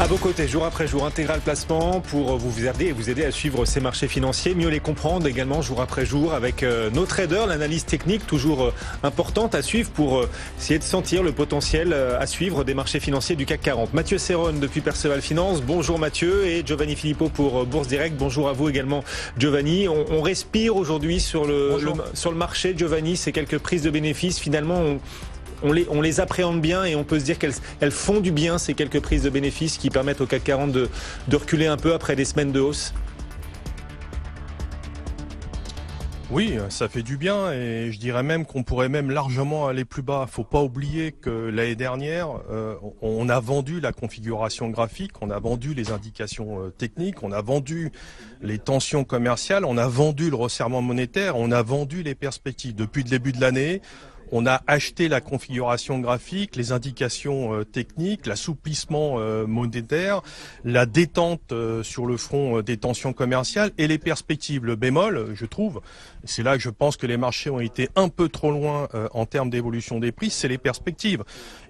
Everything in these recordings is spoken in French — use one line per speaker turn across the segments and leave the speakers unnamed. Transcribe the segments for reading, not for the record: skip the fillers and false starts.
À vos côtés, jour après jour, Intégral Placement pour vous aider à suivre ces marchés financiers, mieux les comprendre également jour après jour avec nos traders, l'analyse technique toujours importante à suivre pour essayer de sentir le potentiel à suivre des marchés financiers du CAC 40. Mathieu Serron depuis Perceval Finance, bonjour Mathieu, et Giovanni Filippo pour Bourse Direct, bonjour à vous également Giovanni. On respire aujourd'hui sur le marché, Giovanni, ces quelques prises de bénéfices, finalement on les appréhende bien et on peut se dire qu'elles font du bien, ces quelques prises de bénéfices qui permettent au CAC 40 de reculer un peu après des semaines de hausse.
Oui, ça fait du bien et je dirais même qu'on pourrait même largement aller plus bas. Faut pas oublier que l'année dernière, on a vendu la configuration graphique, on a vendu les indications techniques, on a vendu les tensions commerciales, on a vendu le resserrement monétaire, on a vendu les perspectives. Depuis le début de l'année, on a acheté la configuration graphique, les indications techniques, l'assouplissement monétaire, la détente sur le front des tensions commerciales et les perspectives. Le bémol, je trouve, c'est là que je pense que les marchés ont été un peu trop loin en termes d'évolution des prix, c'est les perspectives.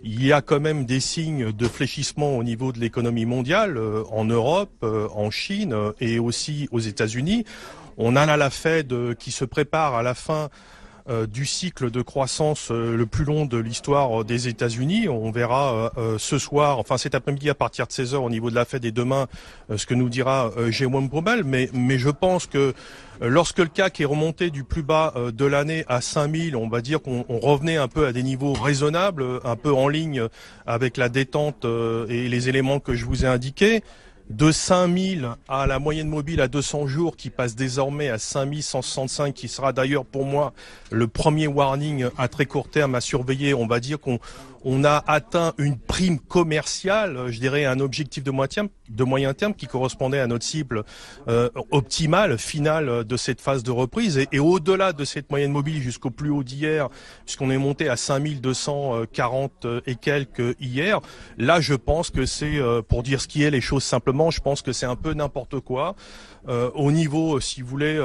Il y a quand même des signes de fléchissement au niveau de l'économie mondiale, en Europe, en Chine et aussi aux États-Unis. On a là la Fed qui se prépare à la fin du cycle de croissance le plus long de l'histoire des États-Unis. On verra ce soir, enfin cet après-midi à partir de 16h au niveau de la Fed et demain ce que nous dira Jérôme Powell. Mais je pense que lorsque le CAC est remonté du plus bas de l'année à 5000, on va dire qu'on revenait un peu à des niveaux raisonnables, un peu en ligne avec la détente et les éléments que je vous ai indiqués. De 5000 à la moyenne mobile à 200 jours qui passe désormais à 5165, qui sera d'ailleurs pour moi le premier warning à très court terme à surveiller. On va dire qu'on a atteint une prime commerciale, je dirais un objectif de moyen terme qui correspondait à notre cible optimale, finale de cette phase de reprise. Et au-delà de cette moyenne mobile jusqu'au plus haut d'hier, puisqu'on est monté à 5240 et quelques hier, là je pense que c'est, pour dire ce qui est les choses simplement, je pense que c'est un peu n'importe quoi. Au niveau, si vous voulez,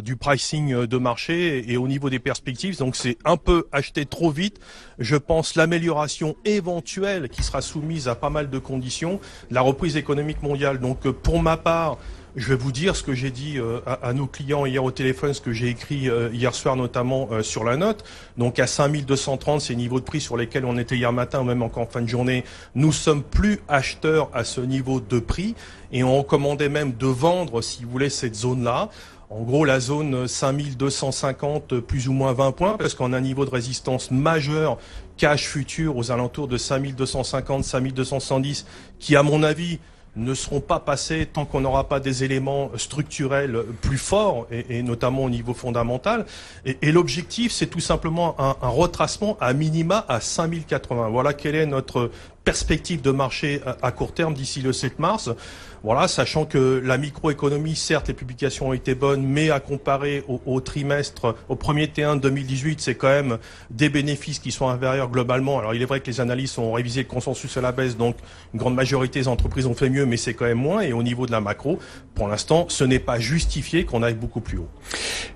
du pricing de marché et au niveau des perspectives. Donc c'est un peu acheté trop vite. Je pense l'amélioration éventuelle qui sera soumise à pas mal de conditions, la reprise économique mondiale. Donc pour ma part, je vais vous dire ce que j'ai dit à nos clients hier au téléphone, ce que j'ai écrit hier soir notamment sur la note. Donc à 5230, ces niveaux de prix sur lesquels on était hier matin, même encore en fin de journée, nous sommes plus acheteurs à ce niveau de prix et on recommandait même de vendre, si vous voulez, cette zone-là. En gros, la zone 5250, plus ou moins 20 points, parce qu'on a un niveau de résistance majeur cash futur aux alentours de 5250, 5270, qui à mon avis ne seront pas passés tant qu'on n'aura pas des éléments structurels plus forts et notamment au niveau fondamental. Et l'objectif, c'est tout simplement un retracement à minima à 5080. Voilà quelle est notre perspective de marché à court terme d'ici le 7 mars. Voilà, sachant que la microéconomie, certes, les publications ont été bonnes, mais à comparer au trimestre, au premier T1 de 2018, c'est quand même des bénéfices qui sont inférieurs globalement. Alors, il est vrai que les analystes ont révisé le consensus à la baisse, donc une grande majorité des entreprises ont fait mieux, mais c'est quand même moins. Et au niveau de la macro, pour l'instant, ce n'est pas justifié qu'on aille beaucoup plus haut.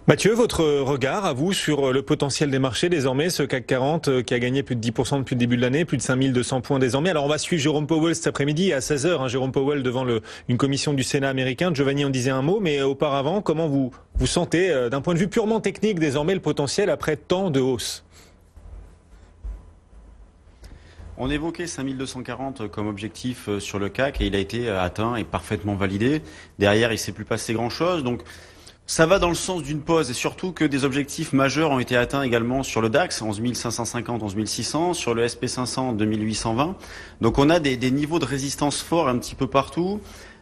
Mathieu, votre regard à vous sur le potentiel des marchés désormais, ce CAC 40 qui a gagné plus de 10% depuis le début de l'année, plus de 5200 points désormais. Alors, on va suivre Jérôme Powell cet après-midi à 16h, Jérôme Powell devant une commission du Sénat américain. Giovanni en disait un mot, mais auparavant, comment vous sentez, d'un point de vue purement technique, désormais le potentiel après tant de hausse?
On évoquait 5240 comme objectif sur le CAC et il a été atteint et parfaitement validé. Derrière, il ne s'est plus passé grand-chose. Donc, ça va dans le sens d'une pause et surtout que des objectifs majeurs ont été atteints également sur le DAX, 11 550, 11 600, sur le SP500, 2820. Donc on a des niveaux de résistance forts un petit peu partout.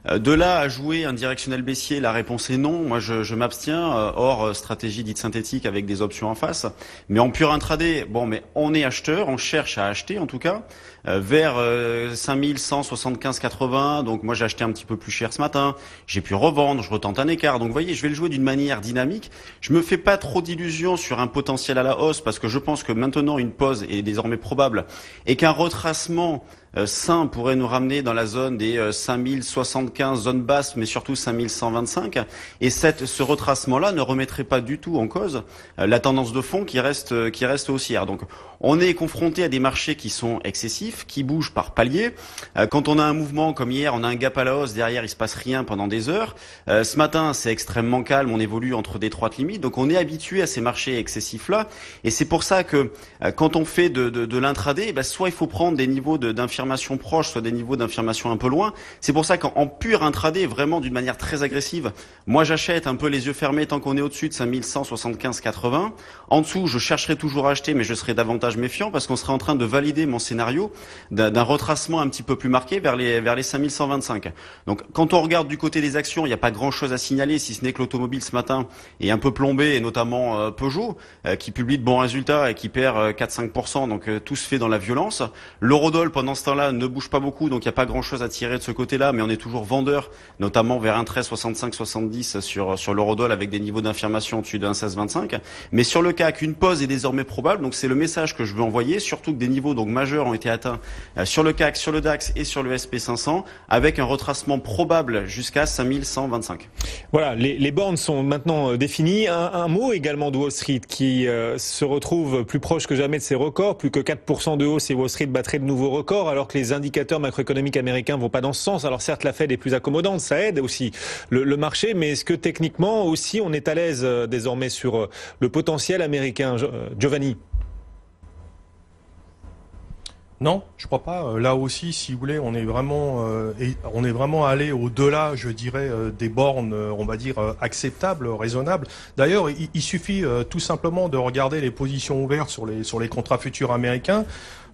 De là à jouer un directionnel baissier, la réponse est non. Moi, je m'abstiens, hors stratégie dite synthétique avec des options en face. Mais en pur intraday, mais on est acheteur, on cherche à acheter en tout cas, vers 5175,80. Donc moi, j'ai acheté un petit peu plus cher ce matin. J'ai pu revendre, je retente un écart. Donc vous voyez, je vais le jouer d'une manière dynamique. Je me fais pas trop d'illusions sur un potentiel à la hausse parce que je pense que maintenant une pause est désormais probable et qu'un retracement sain pourrait nous ramener dans la zone des 5075 zone basse, mais surtout 5125. Et ce retracement-là ne remettrait pas du tout en cause la tendance de fond qui reste haussière. Donc, on est confronté à des marchés qui sont excessifs. progressif qui bouge par palier. Quand on a un mouvement comme hier, on a un gap à la hausse, derrière il se passe rien pendant des heures. Ce matin, c'est extrêmement calme, on évolue entre d'étroites limites, donc on est habitué à ces marchés excessifs là, et c'est pour ça que quand on fait de l'intraday, soit il faut prendre des niveaux d'infirmation proches, soit des niveaux d'infirmation un peu loin. C'est pour ça qu'en pur intraday, vraiment d'une manière très agressive, moi j'achète un peu les yeux fermés tant qu'on est au-dessus de 5175,80. En dessous, je chercherai toujours à acheter, mais je serai davantage méfiant parce qu'on serait en train de valider mon scénario d'un retracement un petit peu plus marqué vers les 5125. Donc quand on regarde du côté des actions, il n'y a pas grand-chose à signaler, si ce n'est que l'automobile ce matin est un peu plombé, et notamment Peugeot, qui publie de bons résultats et qui perd 4-5%, donc tout se fait dans la violence. L'eurodoll, pendant ce temps-là, ne bouge pas beaucoup, donc il n'y a pas grand-chose à tirer de ce côté-là, mais on est toujours vendeur, notamment vers un 13,65-70 sur l'eurodoll avec des niveaux d'infirmation au-dessus de 1,1625. Mais sur le CAC, une pause est désormais probable, donc c'est le message que je veux envoyer, surtout que des niveaux donc majeurs ont été atteints sur le CAC, sur le DAX et sur le SP500, avec un retracement probable jusqu'à 5125.
Voilà, les bornes sont maintenant définies. Un mot également de Wall Street qui se retrouve plus proche que jamais de ses records, plus que 4% de hausse et Wall Street battrait de nouveaux records alors que les indicateurs macroéconomiques américains vont pas dans ce sens. Alors certes, la Fed est plus accommodante, ça aide aussi le marché, mais est-ce que techniquement aussi on est à l'aise désormais sur le potentiel américain, Giovanni?
Non, je crois pas. Là aussi, si vous voulez, on est vraiment allé au-delà, je dirais, des bornes, on va dire, acceptables, raisonnables. D'ailleurs, il suffit tout simplement de regarder les positions ouvertes sur les contrats futurs américains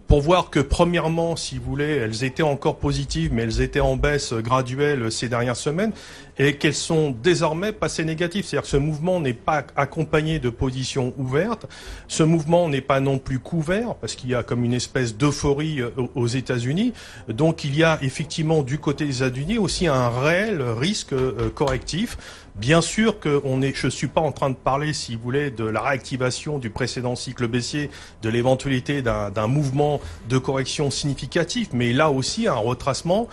pour voir que premièrement, si vous voulez, elles étaient encore positives, mais elles étaient en baisse graduelle ces dernières semaines, et qu'elles sont désormais passées négatives. C'est-à-dire que ce mouvement n'est pas accompagné de positions ouvertes, ce mouvement n'est pas non plus couvert, parce qu'il y a comme une espèce d'euphorie aux États-Unis. Donc il y a effectivement du côté des États-Unis aussi un réel risque correctif. Bien sûr que je suis pas en train de parler, si vous voulez, de la réactivation du précédent cycle baissier, de l'éventualité d'un mouvement de correction significatif, mais là aussi un retracement.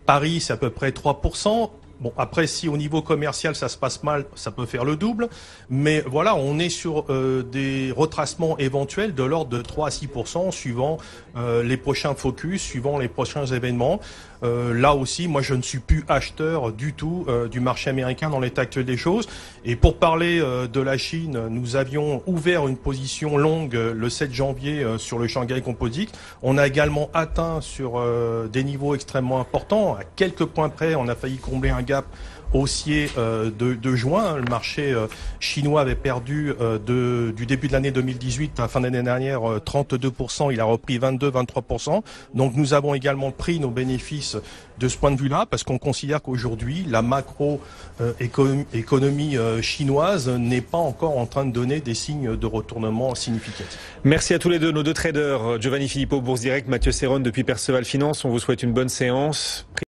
Paris, c'est à peu près 3%. Bon, après, si au niveau commercial ça se passe mal, ça peut faire le double. Mais voilà, on est sur des retracements éventuels de l'ordre de 3 à 6% suivant les prochains focus, suivant les prochains événements. Là aussi, moi, je ne suis plus acheteur du tout du marché américain dans l'état actuel des choses. Et pour parler de la Chine, nous avions ouvert une position longue le 7 janvier sur le Shanghai Composite. On a également atteint sur des niveaux extrêmement importants. À quelques points près, on a failli combler un gap haussier de juin. Le marché chinois avait perdu du début de l'année 2018 à la fin de l'année dernière 32%, il a repris 22-23%. Donc nous avons également pris nos bénéfices de ce point de vue-là parce qu'on considère qu'aujourd'hui la macro-économie chinoise n'est pas encore en train de donner des signes de retournement significatifs.
Merci à tous les deux, nos deux traders, Giovanni Filippo, Bourse Direct, Mathieu Serron depuis Perceval Finance. On vous souhaite une bonne séance.